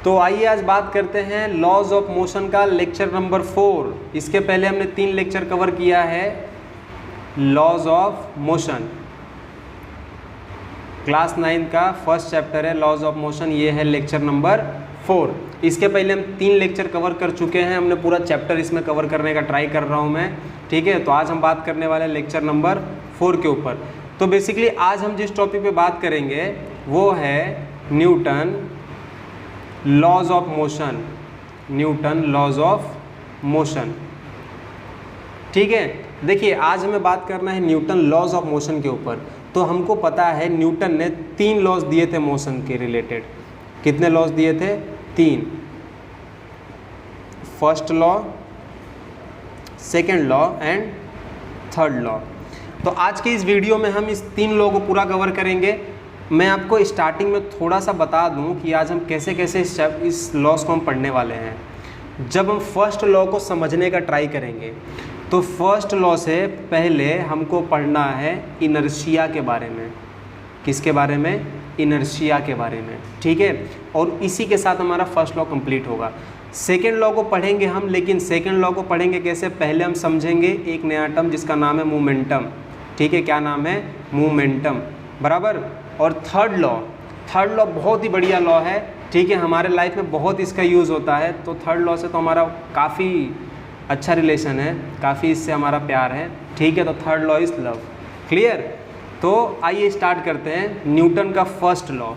तो आइए आज बात करते हैं लॉज ऑफ मोशन का लेक्चर नंबर 4। इसके पहले हमने 3 लेक्चर कवर किया है लॉज ऑफ मोशन। क्लास 9 का फर्स्ट चैप्टर है लॉज ऑफ मोशन, ये है लेक्चर नंबर 4। इसके पहले हम 3 लेक्चर कवर कर चुके हैं, हमने पूरा चैप्टर इसमें कवर करने का ट्राई कर रहा हूँ मैं, ठीक है। तो आज हम बात करने वाले लेक्चर नंबर 4 के ऊपर। तो बेसिकली आज हम जिस टॉपिक पे बात करेंगे वो है Newton laws of motion, Newton laws of motion, ठीक है। देखिए आज हमें बात करना है न्यूटन लॉज ऑफ मोशन के ऊपर। तो हमको पता है न्यूटन ने 3 लॉज दिए थे मोशन के रिलेटेड। कितने लॉज दिए थे? 3। First law, second law and third law. तो आज के इस वीडियो में हम इस 3 लॉ को पूरा कवर करेंगे। मैं आपको स्टार्टिंग में थोड़ा सा बता दूं कि आज हम कैसे कैसे इस लॉस को हम पढ़ने वाले हैं। जब हम फर्स्ट लॉ को समझने का ट्राई करेंगे तो फर्स्ट लॉ से पहले हमको पढ़ना है इनर्शिया के बारे में। किसके बारे में? इनर्शिया के बारे में, ठीक है। और इसी के साथ हमारा फर्स्ट लॉ कंप्लीट होगा। सेकेंड लॉ को पढ़ेंगे हम, लेकिन सेकेंड लॉ को पढ़ेंगे कैसे? पहले हम समझेंगे एक नया टर्म जिसका नाम है मोमेंटम, ठीक है। क्या नाम है? मोमेंटम, बराबर। और थर्ड लॉ बहुत ही बढ़िया लॉ है, ठीक है। हमारे लाइफ में बहुत इसका यूज़ होता है। तो थर्ड लॉ से तो हमारा काफ़ी अच्छा रिलेशन है, काफ़ी इससे हमारा प्यार है, ठीक है। तो third law is love, clear. तो आइए स्टार्ट करते हैं न्यूटन का फर्स्ट लॉ।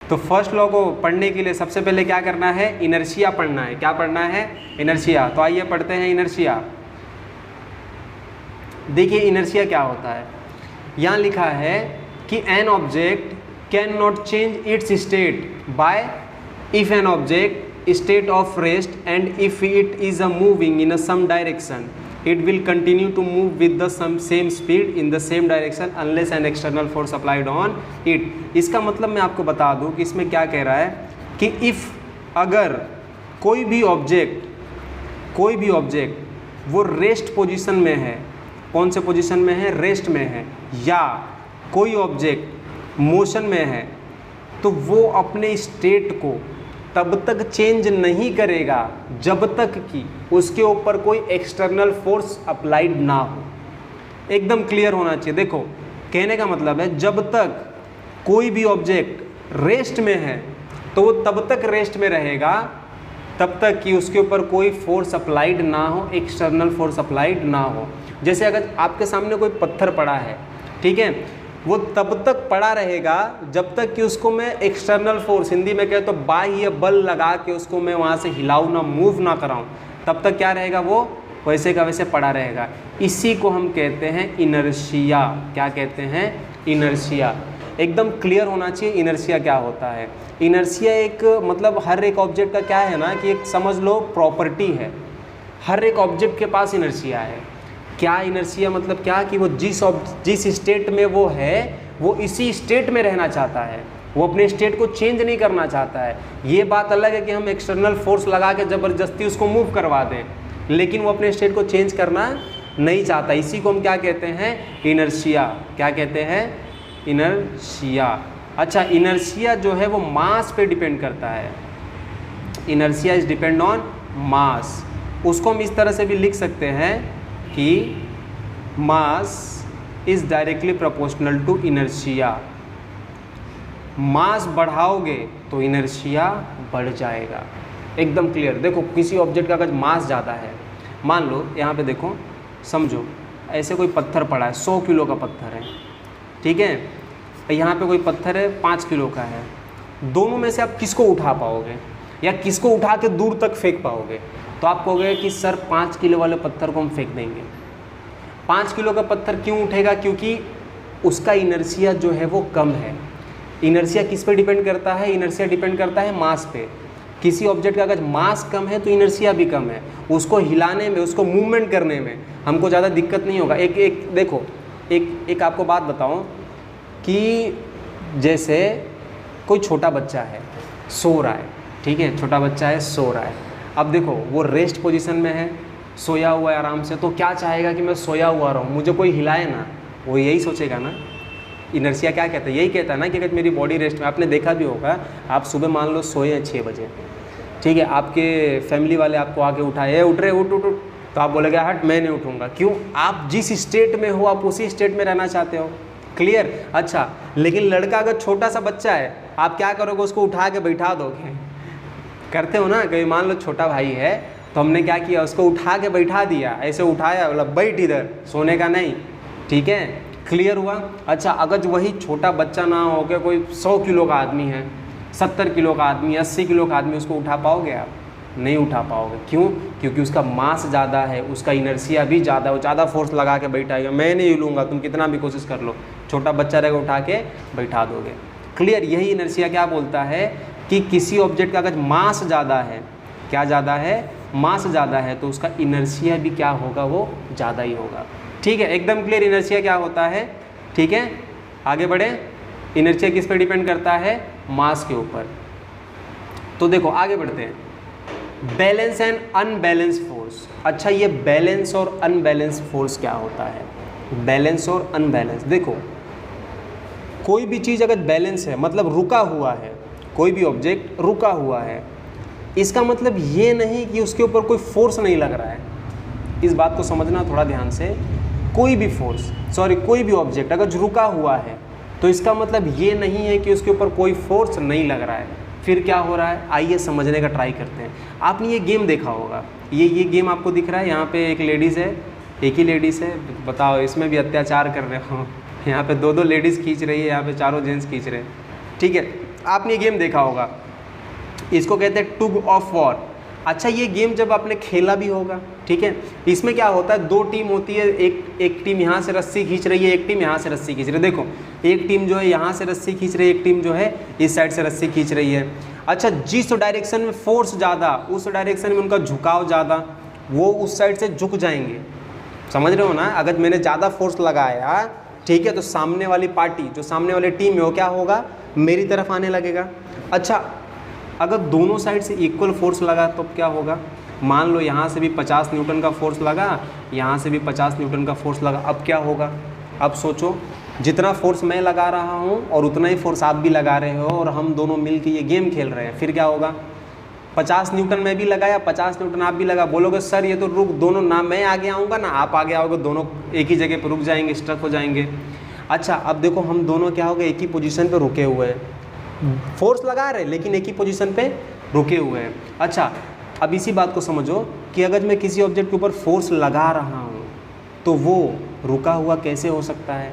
तो फर्स्ट लॉ को पढ़ने के लिए सबसे पहले क्या करना है? इनर्शिया पढ़ना है। क्या पढ़ना है? इनर्शिया। तो आइए पढ़ते हैं इनर्शिया। देखिए इनर्शिया क्या होता है। यहाँ लिखा है कि an object can not change its state by if an object state of rest and if it is a moving in a some direction it will continue to move with the same speed in the same direction unless an external force applied on it. इसका मतलब मैं आपको बता दूं कि इसमें क्या कह रहा है कि इफ़ अगर कोई भी ऑब्जेक्ट वो रेस्ट पोजीशन में है, कौन से पोजीशन में है? रेस्ट में है, या कोई ऑब्जेक्ट मोशन में है, तो वो अपने स्टेट को तब तक चेंज नहीं करेगा जब तक कि उसके ऊपर कोई एक्सटर्नल फोर्स अप्लाइड ना हो। एकदम क्लियर होना चाहिए। देखो कहने का मतलब है जब तक कोई भी ऑब्जेक्ट रेस्ट में है तो वो तब तक रेस्ट में रहेगा तब तक कि उसके ऊपर कोई फोर्स अप्लाइड ना हो, एक्सटर्नल फोर्स अप्लाइड ना हो। जैसे अगर आपके सामने कोई पत्थर पड़ा है, ठीक है, वो तब तक पड़ा रहेगा जब तक कि उसको मैं एक्सटर्नल फोर्स, हिंदी में कहे तो बाह्य बल लगा के उसको मैं वहाँ से हिलाऊँ ना, मूव ना कराऊँ, तब तक क्या रहेगा? वो वैसे का वैसे पड़ा रहेगा। इसी को हम कहते हैं इनर्शिया। क्या कहते हैं? इनर्शिया। एकदम क्लियर होना चाहिए इनर्शिया क्या होता है। इनर्शिया एक मतलब हर एक ऑब्जेक्ट का क्या है ना कि एक समझ लो प्रॉपर्टी है। हर एक ऑब्जेक्ट के पास इनर्शिया है। क्या इनर्शिया मतलब क्या? कि वो जिस स्टेट में वो है वो इसी स्टेट में रहना चाहता है, वो अपने स्टेट को चेंज नहीं करना चाहता है। ये बात अलग है कि हम एक्सटर्नल फोर्स लगा के ज़बरदस्ती उसको मूव करवा दें, लेकिन वो अपने स्टेट को चेंज करना नहीं चाहता। इसी को हम क्या कहते हैं? इनर्शिया। क्या कहते हैं? इनर्शिया। अच्छा, इनर्शिया जो है वो मास पे डिपेंड करता है। इनर्शिया इज डिपेंड ऑन मास। उसको हम इस तरह से भी लिख सकते हैं कि mass is directly proportional to inertia. Mass बढ़ाओगे तो इनर्शिया बढ़ जाएगा। एकदम क्लियर। देखो किसी ऑब्जेक्ट का अगर मास ज़्यादा है, मान लो यहाँ पे देखो, समझो ऐसे कोई पत्थर पड़ा है, 100 किलो का पत्थर है, ठीक है। यहाँ पे कोई पत्थर है 5 किलो का है। दोनों में से आप किसको उठा पाओगे या किसको उठा के दूर तक फेंक पाओगे? तो आप कहोगे कि सर 5 किलो वाले पत्थर को हम फेंक देंगे। 5 किलो का पत्थर क्यों उठेगा? क्योंकि उसका इनर्शिया जो है वो कम है। इनर्शिया किस पे डिपेंड करता है? इनर्शिया डिपेंड करता है मास पे। किसी ऑब्जेक्ट का अगर मास कम है तो इनर्शिया भी कम है। उसको हिलाने में, उसको मूवमेंट करने में हमको ज़्यादा दिक्कत नहीं होगा। देखो एक आपको बात बताऊँ कि जैसे कोई छोटा बच्चा है, सो रहा है, ठीक है, छोटा बच्चा है, सो रहा है। अब देखो वो रेस्ट पोजीशन में है, सोया हुआ है आराम से, तो क्या चाहेगा कि मैं सोया हुआ रहूँ, मुझे कोई हिलाए ना, वो यही सोचेगा ना। इनर्शिया क्या कहता है, यही कहता है ना कि अगर मेरी बॉडी रेस्ट में, आपने देखा भी होगा, आप सुबह मान लो सोए हैं 6 बजे, ठीक है, आपके फैमिली वाले आपको आके उठाए, उठ रहे, उठ उठ उठ, तो आप बोलेगे हट मैं नहीं उठूंगा। क्यों? आप जिस स्टेट में हो आप उसी स्टेट में रहना चाहते हो। क्लियर? अच्छा, लेकिन लड़का अगर छोटा सा बच्चा है, आप क्या करोगे, उसको उठा के बैठा दोगे, करते हो ना, कभी मान लो छोटा भाई है तो हमने क्या किया, उसको उठा के बैठा दिया, ऐसे उठाया, बोला बैठ इधर, सोने का नहीं, ठीक है, क्लियर हुआ। अच्छा, अगर वही छोटा बच्चा ना हो के कोई 100 किलो का आदमी है, 70 किलो का आदमी, 80 किलो का आदमी, उसको उठा पाओगे आप? नहीं उठा पाओगे। क्यों? क्योंकि उसका मास ज़्यादा है, उसका इनर्शिया भी ज़्यादा है, वो ज़्यादा फोर्स लगा के बैठाएगा। मैं नहीं हिलूंगा, तुम कितना भी कोशिश कर लो, छोटा बच्चा रहेगा, उठा के बैठा दोगे। क्लियर? यही इनर्शिया क्या बोलता है कि किसी ऑब्जेक्ट का अगर मास ज़्यादा है, क्या ज़्यादा है, मास ज़्यादा है, तो उसका इनर्शिया भी क्या होगा, वो ज़्यादा ही होगा। ठीक है, एकदम क्लियर इनर्शिया क्या होता है। ठीक है, आगे बढ़े। इनर्शिया किस पे डिपेंड करता है? मास के ऊपर। तो देखो आगे बढ़ते हैं। Balance and unbalance force. अच्छा, ये बैलेंस और अनबैलेंस फोर्स क्या होता है? बैलेंस और अनबैलेंस, देखो कोई भी चीज़ अगर बैलेंस है, मतलब रुका हुआ है, कोई भी ऑब्जेक्ट रुका हुआ है, इसका मतलब ये नहीं कि उसके ऊपर कोई फोर्स नहीं लग रहा है। इस बात को समझना थोड़ा ध्यान से। कोई भी फोर्स, कोई भी ऑब्जेक्ट अगर रुका हुआ है तो इसका मतलब ये नहीं है कि उसके ऊपर कोई फोर्स नहीं लग रहा है। फिर क्या हो रहा है, आइए समझने का ट्राई करते हैं। आपने ये गेम देखा होगा, ये गेम आपको दिख रहा है। यहाँ पे एक लेडीज़ है, एक ही लेडीज़ है, बताओ इसमें भी अत्याचार कर रहे हो। यहाँ पे 2 लेडीज़ खींच रही है, यहाँ पे 4 जेंट्स खींच रहे हैं। ठीक है, आपने ये गेम देखा होगा, इसको कहते हैं टग ऑफ वॉर। अच्छा, ये गेम जब आपने खेला भी होगा, ठीक है, इसमें क्या होता है, 2 टीम होती है, एक टीम यहाँ से रस्सी खींच रही है, एक टीम यहाँ से रस्सी खींच रही है। देखो, एक टीम जो है यहाँ से रस्सी खींच रही है, एक टीम जो है इस साइड से रस्सी खींच रही है। अच्छा, जिस डायरेक्शन में फोर्स ज़्यादा, उस डायरेक्शन में उनका झुकाव ज़्यादा, वो उस साइड से झुक जाएंगे। समझ रहे हो ना? अगर मैंने ज़्यादा फोर्स लगाया, ठीक है, तो सामने वाली पार्टी, जो सामने वाली टीम है, वो क्या होगा, मेरी तरफ आने लगेगा। अच्छा, अगर दोनों साइड से इक्वल फोर्स लगा तो क्या होगा, मान लो यहाँ से भी 50 न्यूटन का फोर्स लगा, यहाँ से भी 50 न्यूटन का फोर्स लगा, अब क्या होगा? अब सोचो, जितना फोर्स मैं लगा रहा हूँ और उतना ही फोर्स आप भी लगा रहे हो, और हम दोनों मिलकर ये गेम खेल रहे हैं, फिर क्या होगा? 50 न्यूटन मैं भी लगाया, 50 न्यूटन आप भी लगा। बोलोगे सर ये तो रुक, दोनों ना मैं आगे आऊँगा ना आप आगे आओगे, दोनों एक ही जगह पर रुक जाएंगे, स्ट्रक हो जाएंगे। अच्छा, अब देखो हम दोनों क्या हो गए, एक ही पोजीशन पे रुके हुए हैं, फोर्स लगा रहे लेकिन एक ही पोजीशन पे रुके हुए हैं। अच्छा, अब इसी बात को समझो कि अगर मैं किसी ऑब्जेक्ट के ऊपर फोर्स लगा रहा हूँ तो वो रुका हुआ कैसे हो सकता है?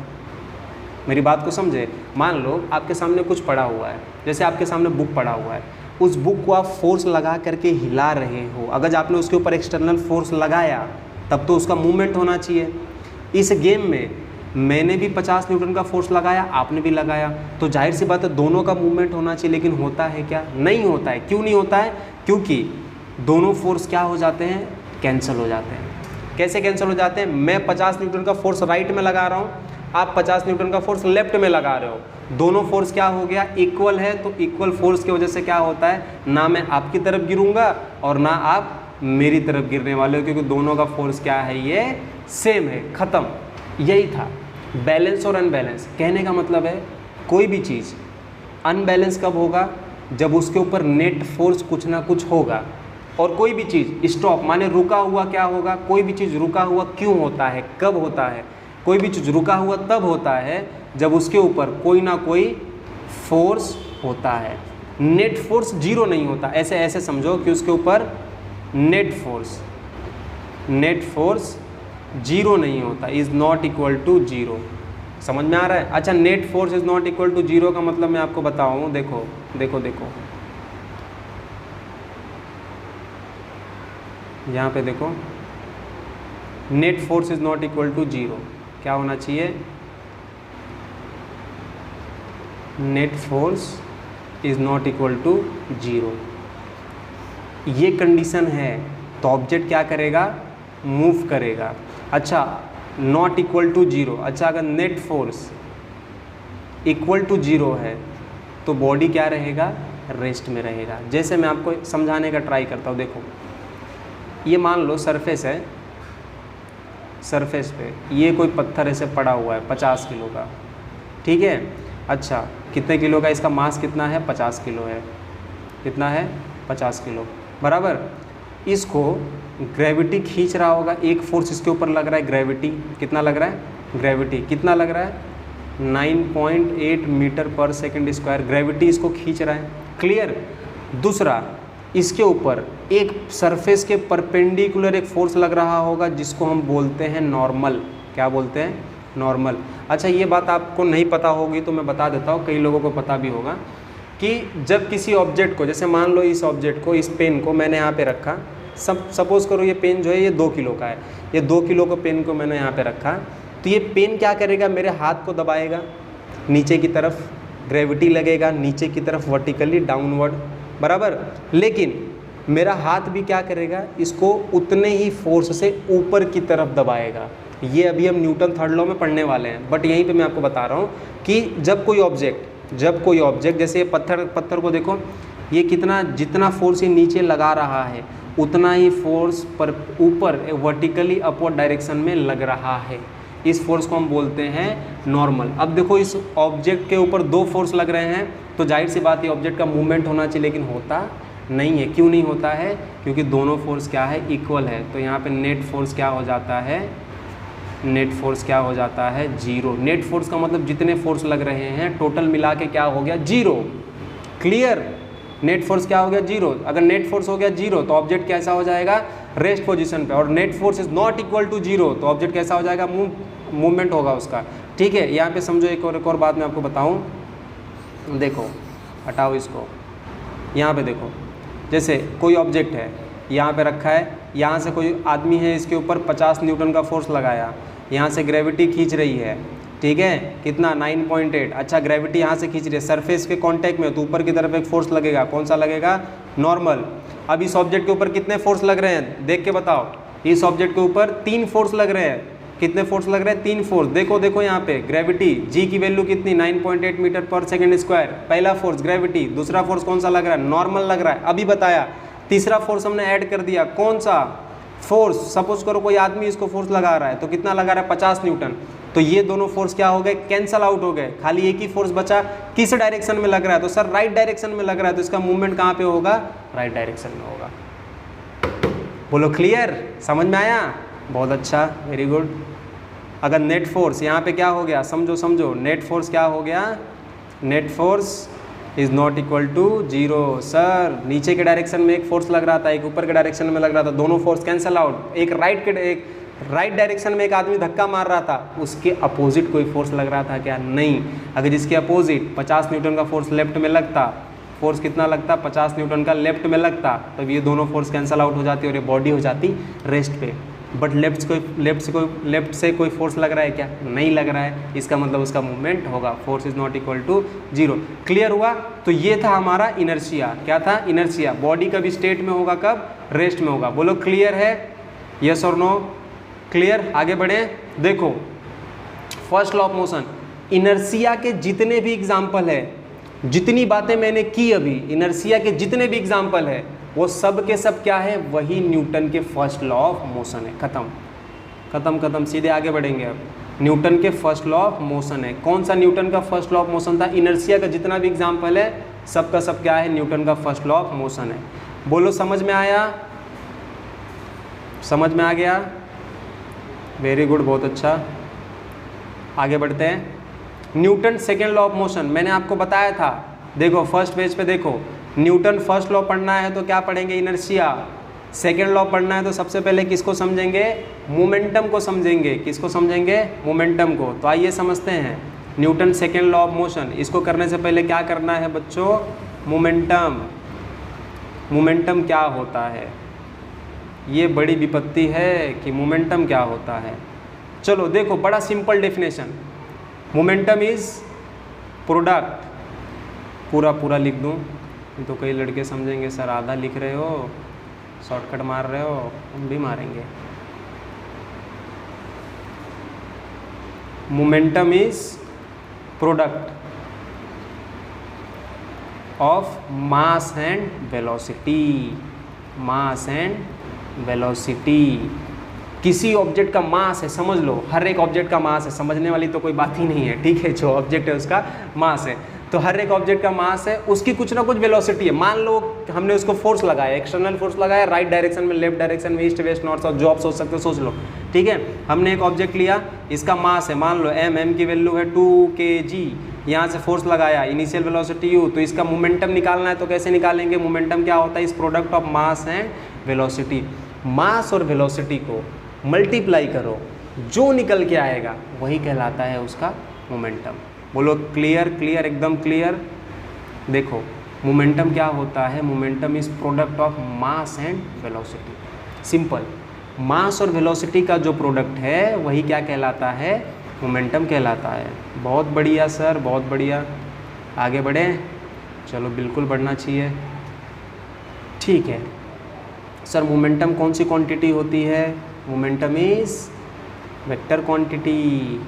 मेरी बात को समझे। मान लो आपके सामने कुछ पड़ा हुआ है, जैसे आपके सामने बुक पड़ा हुआ है, उस बुक को आप फोर्स लगा करके हिला रहे हो। अगर आपने उसके ऊपर एक्सटर्नल फोर्स लगाया तब तो उसका मूवमेंट होना चाहिए। इस गेम में मैंने भी 50 न्यूटन का फोर्स लगाया, आपने भी लगाया, तो जाहिर सी बात है दोनों का मूवमेंट होना चाहिए। लेकिन होता है क्या? नहीं होता है। क्यों नहीं होता है? क्योंकि दोनों फोर्स क्या हो जाते हैं, कैंसिल हो जाते हैं। कैसे कैंसिल हो जाते हैं? मैं 50 न्यूटन का फोर्स राइट में लगा रहा हूँ, आप 50 न्यूटन का फोर्स लेफ्ट में लगा रहे हो, दोनों फोर्स क्या हो गया, इक्वल है। तो इक्वल फोर्स की वजह से क्या होता है, ना मैं आपकी तरफ गिरूंगा और ना आप मेरी तरफ गिरने वाले हो, क्योंकि दोनों का फोर्स क्या है, ये सेम है। ख़त्म। यही था बैलेंस और अनबैलेंस। कहने का मतलब है कोई भी चीज़ अनबैलेंस कब होगा, जब उसके ऊपर नेट फोर्स कुछ ना कुछ होगा। और कोई भी चीज़ स्टॉप माने रुका हुआ क्या होगा, कोई भी चीज़ रुका हुआ क्यों होता है, कब होता है? कोई भी चीज़ रुका हुआ तब होता है जब उसके ऊपर कोई ना कोई फोर्स होता है। नेट फोर्स जीरो नहीं होता, ऐसे समझो कि उसके ऊपर नेट फोर्स जीरो नहीं होता, is not equal to zero. समझ में आ रहा है? अच्छा, net force is not equal to zero का मतलब मैं आपको बताऊँ। देखो देखो देखो, यहाँ पे देखो, net force is not equal to zero. क्या होना चाहिए? Net force is not equal to zero. ये कंडीशन है तो ऑब्जेक्ट क्या करेगा, मूव करेगा। अच्छा, नॉट इक्वल टू जीरो। अच्छा, अगर net force equal to zero है तो बॉडी क्या रहेगा, रेस्ट में रहेगा। जैसे मैं आपको समझाने का ट्राई करता हूँ। देखो, ये मान लो सरफेस है, सरफेस पे ये कोई पत्थर ऐसे पड़ा हुआ है 50 किलो का, ठीक है। अच्छा, कितने किलो का इसका मास कितना है? 50 किलो है। कितना है? 50 किलो, बराबर। इसको ग्रेविटी खींच रहा होगा, एक फोर्स इसके ऊपर लग रहा है, ग्रेविटी। कितना लग रहा है? ग्रेविटी कितना लग रहा है? 9.8 मीटर पर सेकंड स्क्वायर ग्रेविटी इसको खींच रहा है। क्लियर। दूसरा, इसके ऊपर एक सरफेस के परपेंडिकुलर एक फोर्स लग रहा होगा जिसको हम बोलते हैं नॉर्मल। क्या बोलते हैं? नॉर्मल। अच्छा, ये बात आपको नहीं पता होगी तो मैं बता देता हूँ, कई लोगों को पता भी होगा कि जब किसी ऑब्जेक्ट को, जैसे मान लो इस ऑब्जेक्ट को, इस पेन को मैंने यहाँ पे रखा, सपोज करो ये पेन जो है ये 2 किलो का है, ये 2 किलो का पेन को मैंने यहाँ पे रखा, तो ये पेन क्या करेगा? मेरे हाथ को दबाएगा नीचे की तरफ, ग्रेविटी लगेगा नीचे की तरफ, वर्टिकली डाउनवर्ड, बराबर। लेकिन मेरा हाथ भी क्या करेगा? इसको उतने ही फोर्स से ऊपर की तरफ दबाएगा। ये अभी हम न्यूटन थर्ड लॉ में पढ़ने वाले हैं, बट यहीं पे मैं आपको बता रहा हूँ कि जब कोई ऑब्जेक्ट जैसे पत्थर को देखो, ये कितना, जितना फोर्स ये नीचे लगा रहा है उतना ही फोर्स पर ऊपर वर्टिकली अपवर्ड डायरेक्शन में लग रहा है। इस फोर्स को हम बोलते हैं नॉर्मल। अब देखो, इस ऑब्जेक्ट के ऊपर 2 फोर्स लग रहे हैं, तो जाहिर सी बात है ऑब्जेक्ट का मूवमेंट होना चाहिए, लेकिन होता नहीं है। क्यों नहीं होता है? क्योंकि दोनों फोर्स क्या है? इक्वल है। तो यहाँ पे नेट फोर्स क्या हो जाता है? नेट फोर्स क्या हो जाता है? 0। नेट फोर्स का मतलब जितने फोर्स लग रहे हैं टोटल मिला के क्या हो गया? 0। क्लियर। नेट फोर्स क्या हो गया? 0। अगर नेट फोर्स हो गया 0 तो ऑब्जेक्ट कैसा हो जाएगा? रेस्ट पोजीशन पे। और net force is not equal to 0 तो ऑब्जेक्ट कैसा हो जाएगा? मूवमेंट होगा उसका। ठीक है। यहाँ पे समझो, एक और बात मैं आपको बताऊँ। देखो, हटाओ इसको, यहाँ पे देखो, जैसे कोई ऑब्जेक्ट है यहाँ पे रखा है, यहाँ से कोई आदमी है, इसके ऊपर 50 न्यूटन का फोर्स लगाया, यहाँ से ग्रेविटी खींच रही है, ठीक है, कितना? 9.8। अच्छा, ग्रेविटी यहाँ से खींच रही है, सरफेस के कांटेक्ट में, तो ऊपर की तरफ एक फोर्स लगेगा। कौन सा लगेगा? नॉर्मल। अब इस ऑब्जेक्ट के ऊपर कितने फोर्स लग रहे हैं? देख के बताओ। इस ऑब्जेक्ट के ऊपर 3 फोर्स लग रहे हैं। कितने फोर्स लग रहे हैं? 3 फोर्स। देखो यहाँ पे ग्रेविटी, जी की वैल्यू कितनी? 9.8 मीटर पर सेकेंड स्क्वायर। पहला फोर्स ग्रेविटी, दूसरा फोर्स कौन सा लग रहा है? नॉर्मल लग रहा है, अभी बताया। तीसरा फोर्स हमने ऐड कर दिया, कौन सा? फोर्स। सपोज करो कोई आदमी इसको फोर्स लगा रहा है, तो कितना लगा रहा है? 50 न्यूटन। तो ये दोनों फोर्स क्या हो गए? कैंसल आउट हो गए, खाली एक ही फोर्स बचा। किस डायरेक्शन में लग रहा है? तो सर राइट डायरेक्शन में लग रहा है, तो इसका मूवमेंट कहाँ पे होगा? राइट डायरेक्शन में होगा। बोलो क्लियर? समझ में आया? बहुत अच्छा, वेरी गुड। अगर नेट फोर्स यहाँ पे क्या हो गया? समझो, नेट फोर्स क्या हो गया? Net force is not equal to 0। Sir नीचे के डायरेक्शन में एक फोर्स लग रहा था, एक ऊपर के डायरेक्शन में लग रहा था, दोनों फोर्स कैंसल आउट। एक राइट डायरेक्शन में एक आदमी धक्का मार रहा था, उसके अपोजिट कोई फोर्स लग रहा था क्या? नहीं। अगर जिसके अपोजिट 50 न्यूटन का फोर्स लेफ्ट में लगता, फोर्स कितना लगता? 50 न्यूटन का लेफ्ट में लगता, तब ये दोनों फोर्स कैंसल आउट हो जाती और ये बॉडी हो जाती रेस्ट पे। बट लेफ्ट से कोई फोर्स लग रहा है क्या? नहीं लग रहा है, इसका मतलब उसका मूवमेंट होगा। Force is not equal to 0। Clear हुआ? तो ये था हमारा इनर्शिया। क्या था? इनर्शिया। बॉडी कब स्टेट में होगा? कब? रेस्ट में होगा। बोलो क्लियर है? यस और नो? क्लियर? आगे बढ़े। देखो, first law of motion, inertia के जितने भी एग्जाम्पल है, जितनी बातें मैंने की अभी, इनर्शिया के जितने भी एग्जाम्पल है, वो सब के सब क्या है? वही न्यूटन के फर्स्ट लॉ ऑफ मोशन है। खत्म, सीधे आगे बढ़ेंगे। अब न्यूटन के फर्स्ट लॉ ऑफ मोशन है। कौन सा न्यूटन का फर्स्ट लॉ ऑफ मोशन था? इनर्शिया का जितना भी एग्जाम्पल है, सब का सब क्या है? न्यूटन का फर्स्ट लॉ ऑफ मोशन है। बोलो समझ में आया? समझ में आ गया? वेरी गुड, बहुत अच्छा। आगे बढ़ते हैं। Newton second law of motion मैंने आपको बताया था। देखो फर्स्ट पेज पे देखो, न्यूटन फर्स्ट लॉ पढ़ना है तो क्या पढ़ेंगे? इनर्शिया। सेकेंड लॉ पढ़ना है तो सबसे पहले किसको समझेंगे? मोमेंटम को समझेंगे। किसको समझेंगे? मोमेंटम को। तो आइए समझते हैं Newton second law of motion. इसको करने से पहले क्या करना है बच्चों? मोमेंटम। मोमेंटम क्या होता है? ये बड़ी विपत्ति है कि मोमेंटम क्या होता है। चलो देखो, बड़ा simple definition, momentum is product. पूरा लिख दूं तो कई लड़के समझेंगे सर आधा लिख रहे हो, शॉर्टकट मार रहे हो। हम भी मारेंगे। Momentum is product of mass and velocity. Mass and velocity. किसी ऑब्जेक्ट का मास है, समझ लो हर एक ऑब्जेक्ट का मास है, समझने वाली तो कोई बात ही नहीं है, ठीक है। जो ऑब्जेक्ट है उसका मास है, तो हर एक ऑब्जेक्ट का मास है, उसकी कुछ ना कुछ वेलोसिटी है। मान लो हमने उसको फोर्स लगाया, एक्सटर्नल फोर्स लगाया, राइट डायरेक्शन में, लेफ्ट डायरेक्शन में, ईस्ट वेस्ट नॉर्थ साउथ, जो आप सोच सकते हो सोच लो, ठीक है। हमने एक ऑब्जेक्ट लिया, इसका मास है मान लो m की वैल्यू है 2 kg, यहाँ से फोर्स लगाया, इनिशियल वेलोसिटी u, तो इसका मोमेंटम निकालना है, तो कैसे निकालेंगे? मोमेंटम क्या होता है? इस product of mass and velocity. Mass और वेलोसिटी को मल्टीप्लाई करो, जो निकल के आएगा वही कहलाता है उसका मोमेंटम। बोलो क्लियर? क्लियर, एकदम क्लियर। देखो मोमेंटम क्या होता है? Momentum is product of mass and velocity. Simple, mass और वेलोसिटी का जो प्रोडक्ट है वही क्या कहलाता है? मोमेंटम कहलाता है। बहुत बढ़िया सर, बहुत बढ़िया। आगे बढ़ें? चलो बिल्कुल बढ़ना चाहिए। ठीक है सर, मोमेंटम कौन सी क्वांटिटी होती है? Momentum is vector quantity.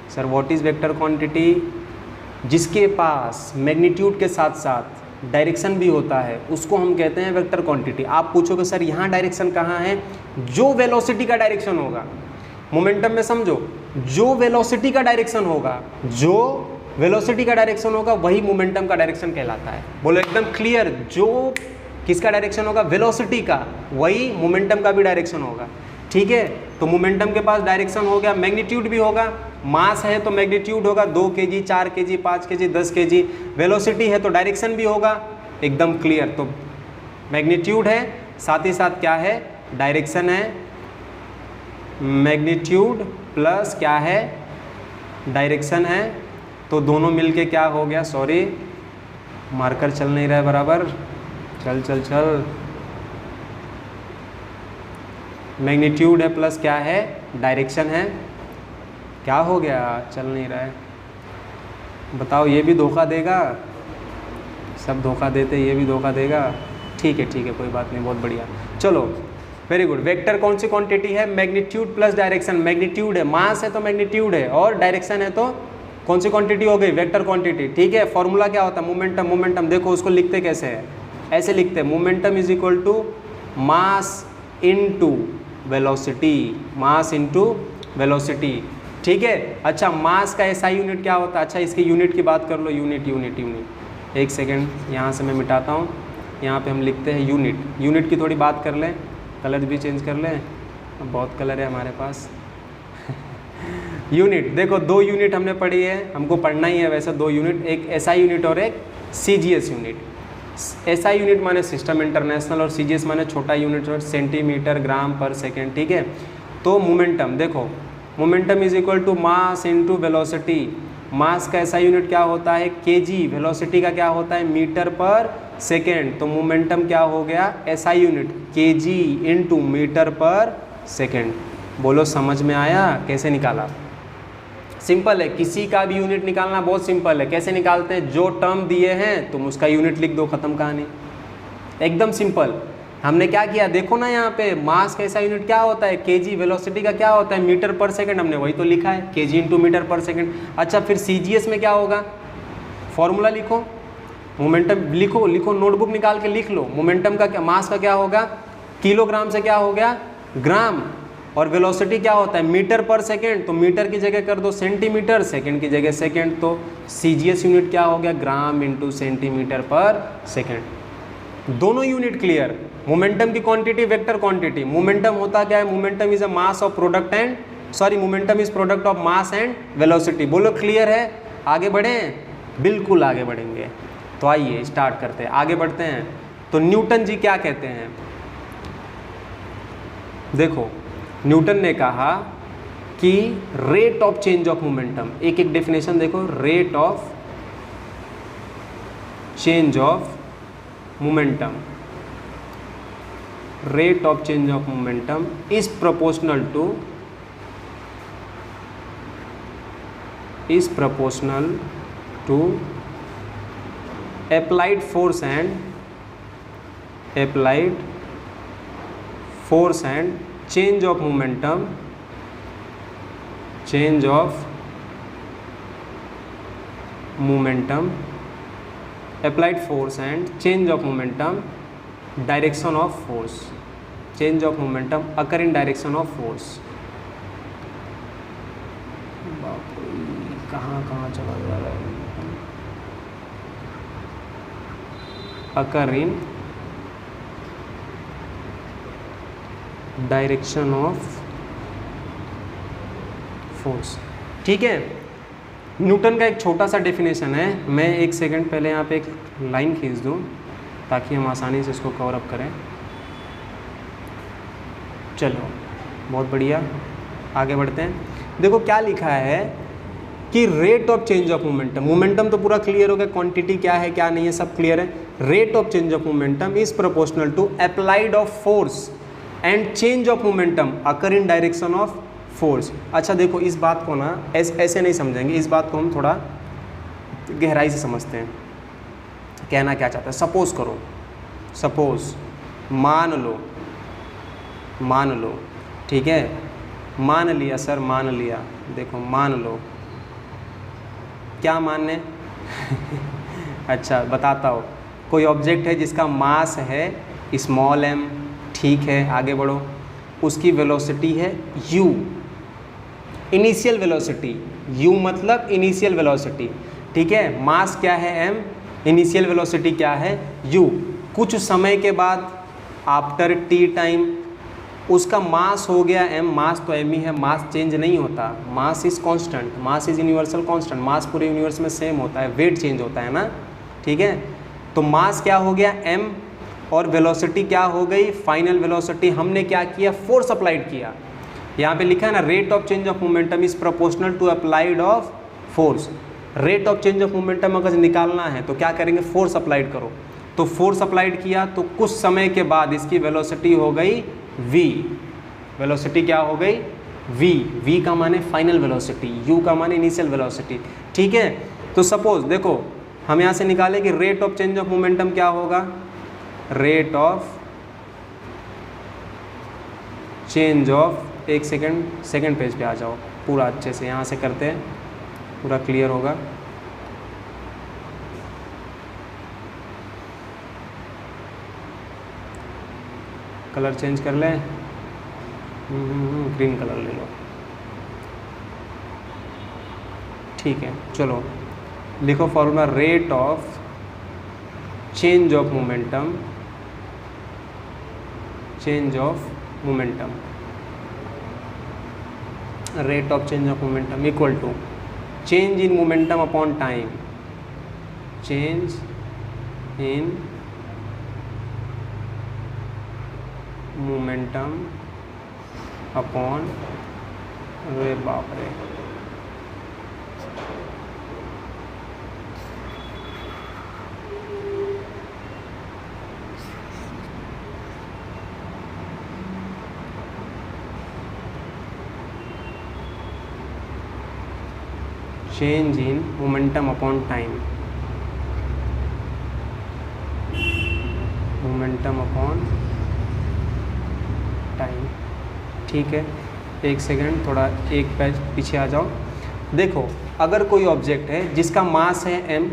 Sir what is vector quantity? जिसके पास मैग्नीट्यूड के साथ साथ डायरेक्शन भी होता है उसको हम कहते हैं वेक्टर क्वांटिटी। आप पूछोगे सर यहाँ डायरेक्शन कहाँ है? जो वेलोसिटी का डायरेक्शन होगा मोमेंटम में, समझो, जो वेलोसिटी का डायरेक्शन होगा, जो वेलोसिटी का डायरेक्शन होगा वही मोमेंटम का डायरेक्शन कहलाता है। बोलो एकदम क्लियर, जो किसका डायरेक्शन होगा? वेलोसिटी का, वही मोमेंटम का भी डायरेक्शन होगा। ठीक है, तो मोमेंटम के पास डायरेक्शन हो गया, मैग्नीट्यूड भी होगा, मास है तो मैग्नीट्यूड होगा 2 kg, 4 kg, 5 kg, 10 kg, velocity है तो डायरेक्शन भी होगा। एकदम क्लियर, तो मैग्नीट्यूड है साथ ही साथ क्या है? डायरेक्शन है। मैग्नीट्यूड प्लस क्या है? डायरेक्शन है, तो दोनों मिलके क्या हो गया? सॉरी मार्कर चल नहीं रहा है बराबर, चल चल चल। मैग्नीट्यूड है प्लस क्या है? डायरेक्शन है। क्या हो गया? चल नहीं रहा है, बताओ। ये भी धोखा देगा? सब धोखा देते, ये भी धोखा देगा। ठीक है कोई बात नहीं, बहुत बढ़िया। चलो वेरी गुड। वेक्टर कौन सी क्वांटिटी है? Magnitude plus direction. मैग्नीट्यूड है, मास है तो मैग्नीट्यूड है, और डायरेक्शन है तो कौन सी क्वांटिटी हो गई? Vector quantity. ठीक है, फॉर्मूला क्या होता है? मोमेंटम। मोमेंटम देखो उसको लिखते कैसे है? ऐसे लिखते हैं, momentum is equal to mass into velocity. Mass into velocity. ठीक है, अच्छा मास का एसआई यूनिट क्या होता है? अच्छा इसकी यूनिट की बात कर लो। यूनिट यूनिट यूनिट, एक सेकेंड यहाँ से मैं मिटाता हूँ, यहाँ पे हम लिखते हैं यूनिट। यूनिट की थोड़ी बात कर लें, कलर भी चेंज कर लें, बहुत कलर है हमारे पास। यूनिट देखो, 2 यूनिट हमने पढ़ी है, हमको पढ़ना ही है वैसे 2 यूनिट, एक एसआई यूनिट और एक सीजीएस यूनिट। एसआई यूनिट माने सिस्टम इंटरनेशनल, और सीजीएस माने छोटा यूनिट और सेंटीमीटर ग्राम पर सेकेंड। ठीक है, तो मोमेंटम देखो, momentum is equal to mass into velocity. Mass का एसआई यूनिट क्या होता है? केजी। वेलोसिटी का क्या होता है? मीटर पर सेकेंड। तो मोमेंटम क्या हो गया? SI unit KG into metre पर सेकेंड। बोलो समझ में आया? कैसे निकाला? सिंपल है, किसी का भी यूनिट निकालना बहुत सिंपल है। कैसे निकालते हैं? जो टर्म दिए हैं तुम उसका यूनिट लिख दो, खत्म कहानी, एकदम सिंपल। हमने क्या किया देखो ना, यहाँ पे मास का ऐसा यूनिट क्या होता है? केजी। वेलोसिटी का क्या होता है? मीटर पर सेकंड। हमने वही तो लिखा है, केजी इंटू मीटर पर सेकंड। अच्छा फिर सीजीएस में क्या होगा? फॉर्मूला लिखो, मोमेंटम लिखो, लिखो, नोटबुक निकाल के लिख लो। मोमेंटम का क्या, मास का क्या होगा? किलोग्राम से क्या हो गया? ग्राम। और वेलोसिटी क्या होता है? मीटर पर सेकेंड। तो मीटर की जगह कर दो सेंटीमीटर, सेकेंड की जगह सेकेंड। तो सीजीएस यूनिट क्या हो गया? ग्राम इंटू सेंटीमीटर पर सेकेंड। दोनों यूनिट क्लियर। मोमेंटम की क्वांटिटी वेक्टर क्वांटिटी। मोमेंटम होता क्या है? Momentum is a mass of product and momentum is product of mass and velocity. बोलो क्लियर है? आगे बढ़ें? बिल्कुल आगे बढ़ेंगे। तो आइए स्टार्ट करते हैं, आगे बढ़ते हैं। तो न्यूटन जी क्या कहते हैं? देखो न्यूटन ने कहा कि rate of change of momentum, एक एक डेफिनेशन देखो। Rate of change of momentum, rate of change of momentum is proportional to applied force and change of momentum, applied force and change of momentum, direction of force. Change of momentum occur in direction of force. बाप रे, कहाँ कहाँ चला जा रहा है। अकर in direction of force. ठीक है, न्यूटन का एक छोटा सा डेफिनेशन है, मैं एक सेकंड पहले यहाँ पे एक लाइन खींच दूँ ताकि हम आसानी से इसको कवर अप करें। चलो बहुत बढ़िया, आगे बढ़ते हैं। देखो क्या लिखा है कि rate of change of momentum, momentum तो पूरा क्लियर हो गया, क्वांटिटी क्या है क्या नहीं है सब क्लियर है। Rate of change of momentum is proportional to applied of force and change of momentum occur in direction of force. अच्छा देखो इस बात को ना ऐसे नहीं समझेंगे, इस बात को हम थोड़ा गहराई से समझते हैं। कहना क्या चाहता है, सपोज करो, सपोज मान लो, ठीक है, मान लिया सर, मान लिया, देखो मान लो, क्या मानने अच्छा बताता हूँ, कोई ऑब्जेक्ट है जिसका मास है स्मॉल m, ठीक है आगे बढ़ो, उसकी वेलोसिटी है u, इनिशियल वेलोसिटी, u मतलब इनिशियल वेलोसिटी, ठीक है, मास क्या है m, इनिशियल वेलोसिटी क्या है u। कुछ समय के बाद आफ्टर t टाइम उसका मास हो गया m, मास तो m ही है, मास चेंज नहीं होता, mass is constant, mass is universal constant, mass पूरे यूनिवर्स में सेम होता है, वेट चेंज होता है ना, ठीक है। तो मास क्या हो गया m और वेलोसिटी क्या हो गई फाइनल वेलोसिटी। हमने क्या किया, फोर्स अप्लाइड किया। यहाँ पे लिखा है ना rate of change of momentum is proportional to applied of force. Rate of change of momentum अगर निकालना है तो क्या करेंगे, फोर्स अप्लाइड करो। तो फोर्स अप्लाइड किया तो कुछ समय के बाद इसकी वेलोसिटी हो गई v, वेलोसिटी क्या हो गई v, v का माने फाइनल वेलोसिटी, u का माने इनिशियल वेलोसिटी, ठीक है। तो सपोज देखो हम यहाँ से निकालें कि rate of change of momentum क्या होगा, रेट ऑफ चेंज ऑफ, एक सेकंड पेज पे आ जाओ, पूरा अच्छे से यहाँ से करते हैं, पूरा क्लियर होगा। कलर चेंज कर लें, ग्रीन कलर ले लो, ठीक है। चलो लिखो formula, rate of change of momentum, change of momentum, rate of change of momentum equal to change in momentum upon time, change in momentum upon, अरे बाप रे, change in momentum upon time, momentum upon time, ठीक है। एक second, थोड़ा एक page पीछे आ जाओ। देखो अगर कोई ऑब्जेक्ट है जिसका मास है m,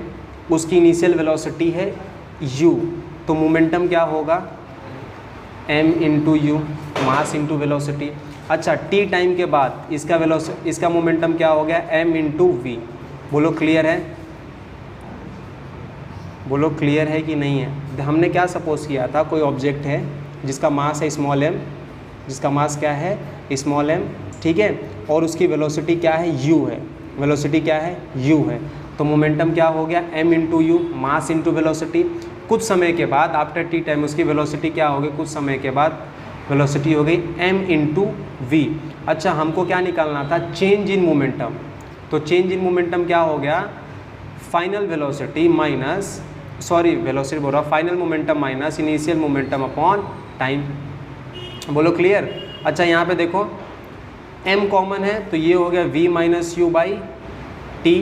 उसकी इनिशियल वेलोसिटी है u, तो मोमेंटम क्या होगा m into you, mass into velocity. अच्छा t टाइम के बाद इसका मोमेंटम क्या हो गया m इंटू वी। बोलो क्लियर है, बोलो क्लियर है कि नहीं है। हमने क्या सपोज किया था, कोई ऑब्जेक्ट है जिसका मास है स्मॉल m, जिसका मास क्या है स्मॉल m, ठीक है, और उसकी वेलोसिटी क्या है u है, वेलोसिटी क्या है u है। तो मोमेंटम क्या हो गया m into you, mass into velocity. कुछ समय के बाद आफ्टर t टाइम उसकी वेलोसिटी क्या होगी, कुछ समय के बाद वेलोसिटी हो गई m इंटू वी। अच्छा हमको क्या निकालना था, चेंज इन मोमेंटम। तो चेंज इन मोमेंटम क्या हो गया, final velocity minus, sorry velocity बोल रहा, final momentum minus initial momentum upon time. बोलो क्लियर। अच्छा यहाँ पे देखो m कॉमन है तो ये हो गया v minus you by T.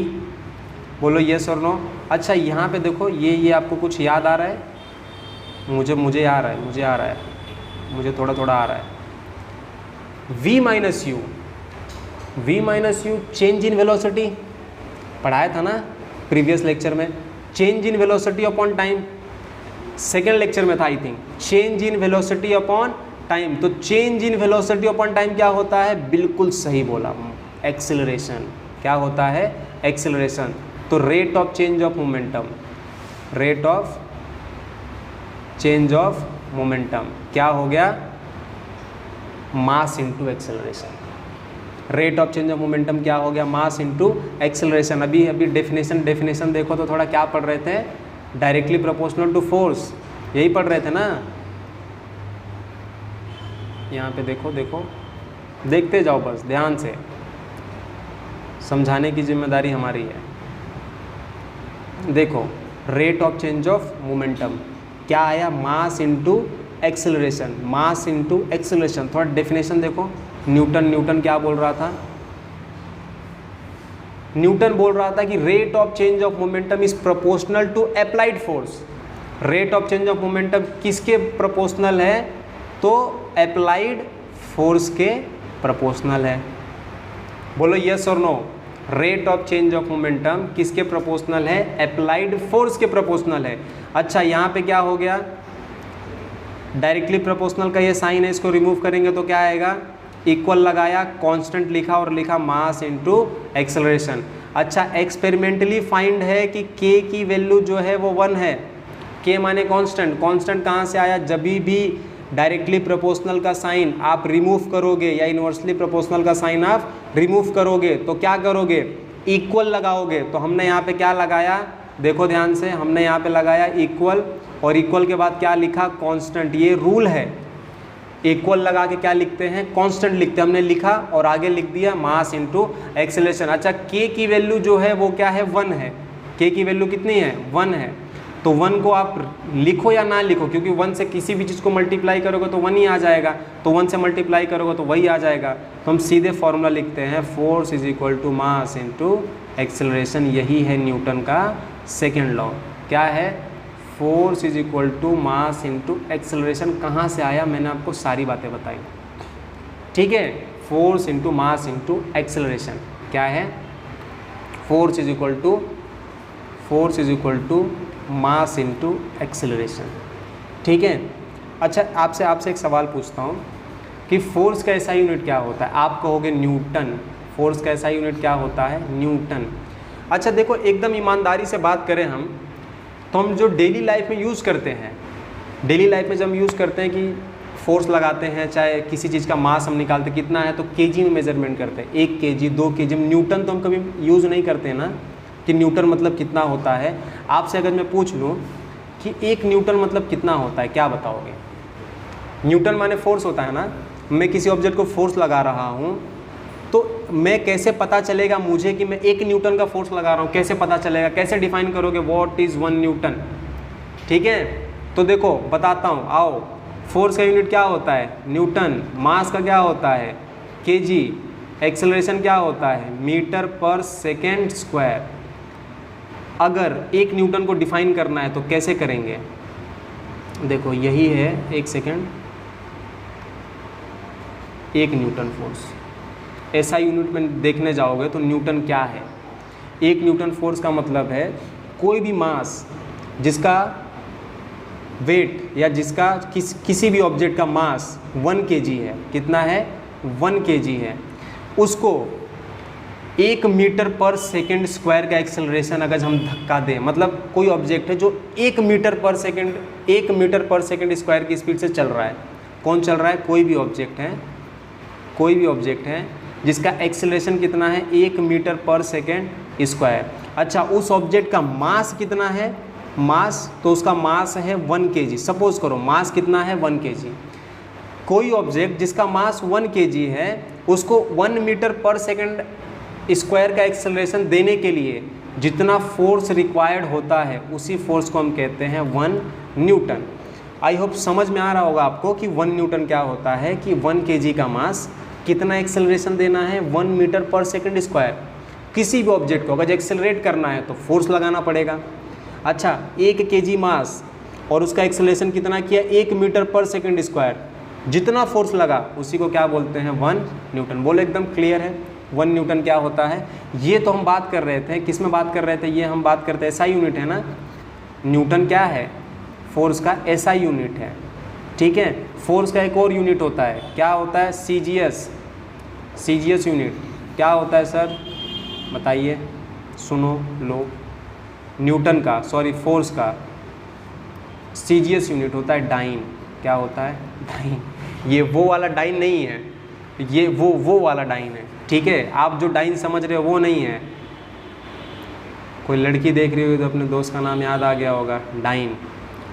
बोलो येस और नो। अच्छा यहाँ पे देखो ये आपको कुछ याद आ रहा है, मुझे आ रहा है, मुझे थोड़ा थोड़ा आ रहा है। v minus u change in velocity पढ़ाया था ना प्रीवियस लेक्चर में, change in velocity upon time, second lecture में था I think, change in velocity upon time, तो change in velocity upon time क्या होता है? बिल्कुल सही बोला, एक्सेलरेशन। क्या होता है? एक्सेलरेशन। तो rate of change of momentum, rate of change of momentum क्या हो गया? मास into acceleration. Rate of change of momentum क्या हो गया? मास इनटू एक्सेलरेशन। अभी डेफिनेशन देखो तो थोड़ा क्या पढ़ रहे थे? डायरेक्टली प्रोपोर्शनल टू फोर्स, यही पढ़ रहे थे ना। यहाँ पे देखो, देखते जाओ बस ध्यान से, समझाने की जिम्मेदारी हमारी है। देखो rate of change of momentum क्या आया? Mass into acceleration, mass into acceleration. थोड़ा डेफिनेशन देखो, न्यूटन क्या बोल रहा था? न्यूटन बोल रहा था कि rate of change of momentum is proportional to applied force. Rate of change of momentum किसके प्रोपोर्शनल है? तो अप्लाइड फोर्स के प्रोपोर्शनल है। बोलो यस और no. Rate of change of momentum किसके प्रोपोर्शनल है? अप्लाइड फोर्स के प्रोपोर्शनल है। अच्छा यहाँ पे क्या हो गया? डायरेक्टली प्रोपोर्शनल का ये साइन है, इसको रिमूव करेंगे तो क्या आएगा? इक्वल लगाया, कांस्टेंट लिखा और लिखा मास इनटू एक्सेलरेशन। अच्छा एक्सपेरिमेंटली फाइंड है कि k की वैल्यू जो है वो 1 है। k माने कांस्टेंट, कांस्टेंट कहाँ से आया? जब भी डायरेक्टली प्रोपोर्शनल का साइन आप रिमूव करोगे या इन्वर्सली प्रोपोर्शनल का साइन आप रिमूव करोगे तो क्या करोगे? इक्वल लगाओगे। तो हमने यहाँ पे क्या लगाया? देखो ध्यान से, हमने यहाँ पे लगाया इक्वल, और इक्वल के बाद क्या लिखा? कांस्टेंट। ये रूल है, इक्वल लगा के क्या लिखते हैं? कांस्टेंट लिखते हैं। हमने लिखा और आगे लिख दिया मास इनटू एक्सेलरेशन। अच्छा k की वैल्यू जो है वो क्या है? 1 है। k की वैल्यू कितनी है? 1 है। तो 1 को आप लिखो या ना लिखो, क्योंकि 1 से किसी भी चीज़ को मल्टीप्लाई करोगे तो 1 ही आ जाएगा, तो 1 से मल्टीप्लाई करोगे तो वही आ जाएगा। तो हम सीधे फॉर्मूला लिखते हैं, force is equal to mass into acceleration. यही है न्यूटन का सेकेंड लॉ। क्या है? Force is equal to mass into acceleration. कहाँ से आया? मैंने आपको सारी बातें बताई, ठीक है। Force into mass into acceleration क्या है? Force is equal to mass into acceleration, ठीक है। अच्छा आपसे एक सवाल पूछता हूँ कि फोर्स का ऐसा यूनिट क्या होता है? आप कहोगे न्यूटन। फोर्स का ऐसा यूनिट क्या होता है? न्यूटन। अच्छा देखो, एकदम ईमानदारी से बात करें हम, तो हम जो डेली लाइफ में यूज़ करते हैं, डेली लाइफ में जब हम यूज़ करते हैं कि फोर्स लगाते हैं, चाहे किसी चीज़ का मास हम निकालते हैं कितना है, तो केजी में मेजरमेंट करते हैं, 1 kg 2 kg। न्यूटन तो हम कभी यूज़ नहीं करते ना कि न्यूटन मतलब कितना होता है। आपसे अगर मैं पूछ लूँ कि 1 न्यूटन मतलब कितना होता है, क्या बताओगे? न्यूटन माने फोर्स होता है ना। मैं किसी ऑब्जेक्ट को फोर्स लगा रहा हूँ तो मैं कैसे पता चलेगा मुझे कि मैं 1 न्यूटन का फोर्स लगा रहा हूँ? कैसे पता चलेगा? कैसे डिफाइन करोगे? What is 1 Newton? ठीक है, तो देखो बताता हूँ, आओ। फोर्स का यूनिट क्या होता है? न्यूटन। मास का क्या होता है? केजी। एक्सेलरेशन क्या होता है? मीटर पर सेकेंड स्क्वायर। अगर 1 न्यूटन को डिफाइन करना है तो कैसे करेंगे? देखो यही है, 1 सेकेंड, 1 न्यूटन फोर्स। ऐसा यूनिट में देखने जाओगे तो न्यूटन क्या है? 1 न्यूटन फोर्स का मतलब है कोई भी मास जिसका वेट या जिसका किसी भी ऑब्जेक्ट का मास 1 kg है। कितना है? 1 kg है। उसको 1 मीटर पर सेकेंड स्क्वायर का एक्सेलरेशन अगर हम धक्का दें, मतलब कोई ऑब्जेक्ट है जो 1 मीटर पर सेकेंड स्क्वायर की स्पीड से चल रहा है। कौन चल रहा है? कोई भी ऑब्जेक्ट है जिसका एक्सेलरेशन कितना है? 1 मीटर पर सेकेंड स्क्वायर। अच्छा, उस ऑब्जेक्ट का मास कितना है? मास, तो उसका मास है 1 kg। सपोज करो मास कितना है? 1 kg। कोई ऑब्जेक्ट जिसका मास 1 kg है, उसको 1 मीटर पर सेकेंड स्क्वायर का एक्सेलरेशन देने के लिए जितना फोर्स रिक्वायर्ड होता है, उसी फोर्स को हम कहते हैं 1 न्यूटन। आई होप समझ में आ रहा होगा आपको कि 1 न्यूटन क्या होता है, कि 1 kg का मास कितना एक्सेलरेशन देना है? 1 मीटर पर सेकेंड स्क्वायर। किसी भी ऑब्जेक्ट को अगर एक्सेलरेट करना है तो फोर्स लगाना पड़ेगा। अच्छा, 1 kg मास और उसका एक्सेलरेशन कितना किया? 1 मीटर पर सेकेंड स्क्वायर। जितना फोर्स लगा उसी को क्या बोलते हैं? 1 न्यूटन। बोलो एकदम क्लियर है 1 न्यूटन क्या होता है? ये तो हम बात कर रहे थे, किस में बात कर रहे थे? ये हम बात करते हैं SI यूनिट है ना। न्यूटन क्या है? फोर्स का SI यूनिट है, ठीक है। फोर्स का एक और यूनिट होता है, क्या होता है? सीजीएस। सीजीएस यूनिट क्या होता है सर, बताइए, सुनो लो। न्यूटन का, सॉरी फोर्स का सीजीएस यूनिट होता है डाइन। क्या होता है? डाइन। ये वो वाला डाइन नहीं है, ये वो वाला डाइन है, ठीक है। आप जो डाइन समझ रहे हो वो नहीं है। कोई लड़की देख रही होगी तो अपने दोस्त का नाम याद आ गया होगा, डाइन,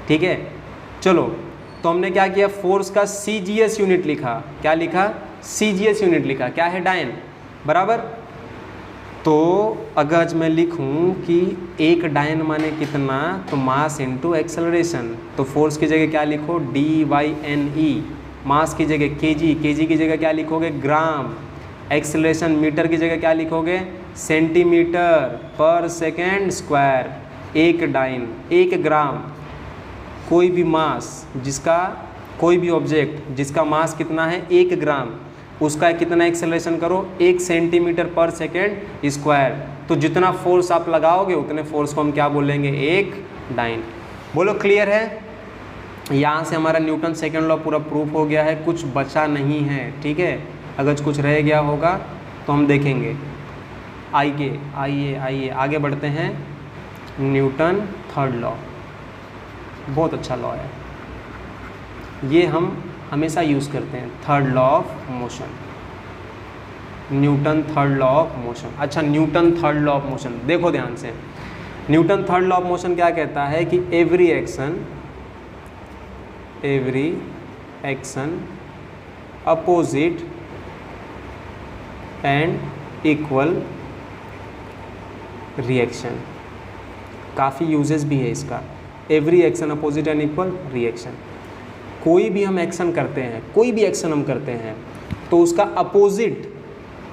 ठीक है। चलो, तो हमने क्या किया, फोर्स का सीजीएस यूनिट लिखा। क्या लिखा? सीजीएस यूनिट लिखा। क्या है? डाइन, बराबर। तो अगर मैं लिखूं कि एक डाइन माने कितना, तो मास इनटू एक्सेलरेशन। तो फोर्स की जगह क्या लिखो? DYNE। मास की जगह केजी, केजी की जगह क्या लिखोगे? ग्राम। एक्सेलरेशन मीटर की जगह क्या लिखोगे? सेंटीमीटर पर सेकेंड स्क्वायर। एक डाइन, एक ग्राम, कोई भी मास जिसका, कोई भी ऑब्जेक्ट जिसका मास कितना है? 1 ग्राम, उसका कितना एक्सेलरेशन करो? 1 सेंटीमीटर पर सेकेंड स्क्वायर। तो जितना फोर्स आप लगाओगे उतने फोर्स को हम क्या बोलेंगे? एक डाइन। बोलो क्लियर है? यहाँ से हमारा न्यूटन सेकेंड लॉ पूरा प्रूफ हो गया है, कुछ बचा नहीं है, ठीक है। अगर कुछ रह गया होगा तो हम देखेंगे। आइए आइए आइए आगे बढ़ते हैं। न्यूटन थर्ड लॉ बहुत अच्छा लॉ है, ये हम हमेशा यूज़ करते हैं। Third law of motion, Newton third law of motion. अच्छा, Newton third law of motion देखो ध्यान से। Newton third law of motion क्या कहता है कि every action opposite and equal reaction. काफ़ी यूजेस भी है इसका, every action opposite and equal reaction. कोई भी हम एक्शन करते हैं, कोई भी एक्शन हम करते हैं तो उसका अपोजिट,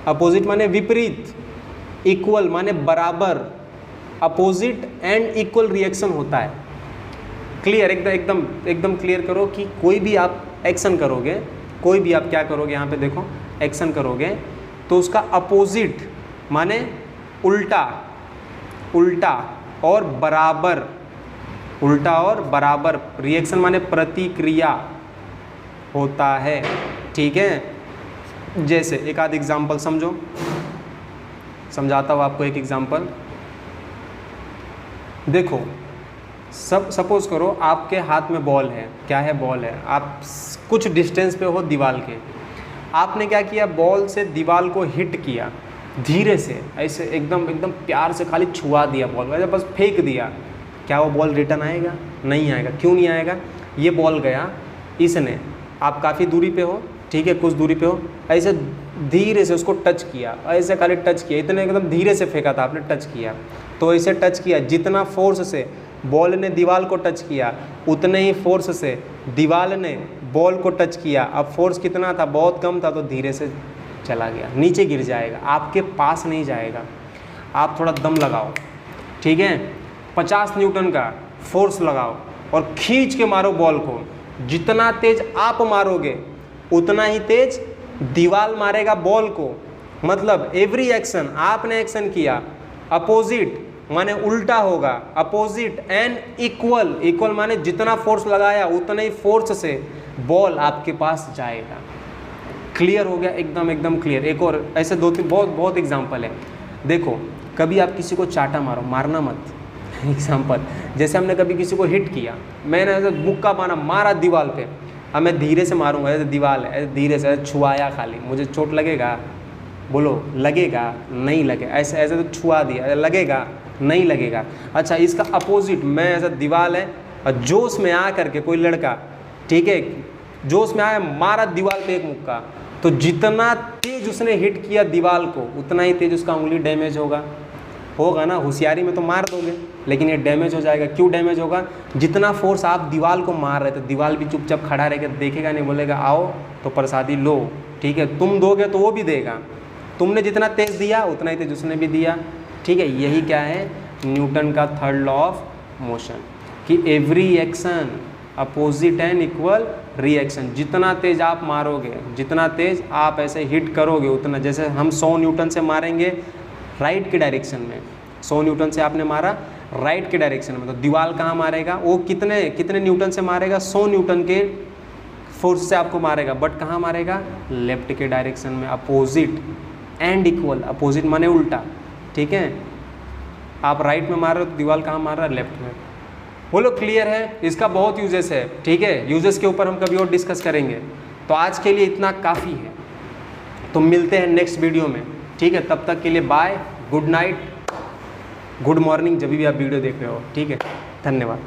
अपोजिट माने विपरीत, इक्वल माने बराबर, अपोजिट एंड इक्वल रिएक्शन होता है। क्लियर? एकदम क्लियर करो कि कोई भी आप एक्शन करोगे, कोई भी आप क्या करोगे, यहाँ पे देखो, एक्शन करोगे तो उसका अपोजिट माने उल्टा, उल्टा और बराबर, उल्टा और बराबर, रिएक्शन माने प्रतिक्रिया होता है, ठीक है। जैसे एक आध एग्जाम्पल समझो, समझाता हूँ आपको एक एग्जाम्पल। देखो, सपोज करो आपके हाथ में बॉल है। क्या है? बॉल है। आप कुछ डिस्टेंस पे हो दीवार के, आपने क्या किया, बॉल से दीवार को हिट किया धीरे से, ऐसे एकदम प्यार से खाली छुआ दिया बॉल, वैसे बस फेंक दिया। क्या वो बॉल रिटर्न आएगा? नहीं आएगा। क्यों नहीं आएगा? ये बॉल गया, इसने, आप काफ़ी दूरी पे हो, ठीक है, कुछ दूरी पे हो, ऐसे धीरे से उसको टच किया, ऐसे खाली टच किया, इतने एकदम धीरे से फेंका था आपने, टच किया, तो ऐसे टच किया, जितना फोर्स से बॉल ने दीवार को टच किया उतने ही फोर्स से दीवार ने बॉल को टच किया। अब फोर्स कितना था? बहुत कम था, तो धीरे से चला गया, नीचे गिर जाएगा, आपके पास नहीं जाएगा। आप थोड़ा दम लगाओ, ठीक है, 50 न्यूटन का फोर्स लगाओ और खींच के मारो बॉल को। जितना तेज आप मारोगे उतना ही तेज दीवार मारेगा बॉल को। मतलब एवरी एक्शन, आपने एक्शन किया, अपोजिट माने उल्टा होगा, अपोजिट एंड इक्वल, इक्वल माने जितना फोर्स लगाया उतना ही फोर्स से बॉल आपके पास जाएगा। क्लियर हो गया? एकदम क्लियर। एक और ऐसे 2-3 बहुत एग्जाम्पल है। देखो, कभी आप किसी को चाटा मारो, मारना मत। एग्जाम्पल, जैसे हमने कभी किसी को हिट किया, मैंने ऐसे मुक्का मारा दीवार पे, अब मैं धीरे से मारूंगा, ऐसे दीवार है, ऐसे धीरे से छुआया, खाली मुझे चोट लगेगा? बोलो, लगेगा? नहीं लगेगा। ऐसे ऐसे तो छुआ दिया, लगेगा? नहीं लगेगा। अच्छा, इसका अपोजिट, मैं ऐसा दीवार है और जोश में आ करके कोई लड़का, ठीक है, जोश में आया, मारा दीवार पे एक मुक्का, तो जितना तेज उसने हिट किया दीवार को उतना ही तेज उसका उंगली डैमेज होगा ना। होशियारी में तो मार दोगे, लेकिन ये डैमेज हो जाएगा। क्यों डैमेज होगा? जितना फोर्स आप दीवार को मार रहे थे, दीवार भी चुपचाप खड़ा रहेगा, देखेगा नहीं, बोलेगा आओ तो प्रसादी लो, ठीक है, तुम दोगे तो वो भी देगा। तुमने जितना तेज दिया उतना ही तेज उसने भी दिया, ठीक है। यही क्या है? न्यूटन का थर्ड लॉ ऑफ मोशन, कि every action opposite and equal reaction. जितना तेज आप मारोगे, जितना तेज आप ऐसे हिट करोगे उतना, जैसे हम 100 न्यूटन से मारेंगे राइट के डायरेक्शन में, 100 न्यूटन से आपने मारा राइट के डायरेक्शन में, तो दीवार कहाँ मारेगा? वो कितने न्यूटन से मारेगा? 100 न्यूटन के फोर्स से आपको मारेगा, बट कहाँ मारेगा? लेफ्ट के डायरेक्शन में, अपोजिट एंड इक्वल। अपोजिट माने उल्टा, ठीक है। आप राइट में मार रहे हो तो दीवार कहाँ मार रहा है? लेफ्ट में। बोलो क्लियर है? इसका बहुत यूजेस है, ठीक है। यूजेस के ऊपर हम कभी और डिस्कस करेंगे। तो आज के लिए इतना काफ़ी है, तो मिलते हैं नेक्स्ट वीडियो में, ठीक है। तब तक के लिए bye, good night, good morning, जब भी आप वीडियो देख रहे हो, ठीक है। धन्यवाद।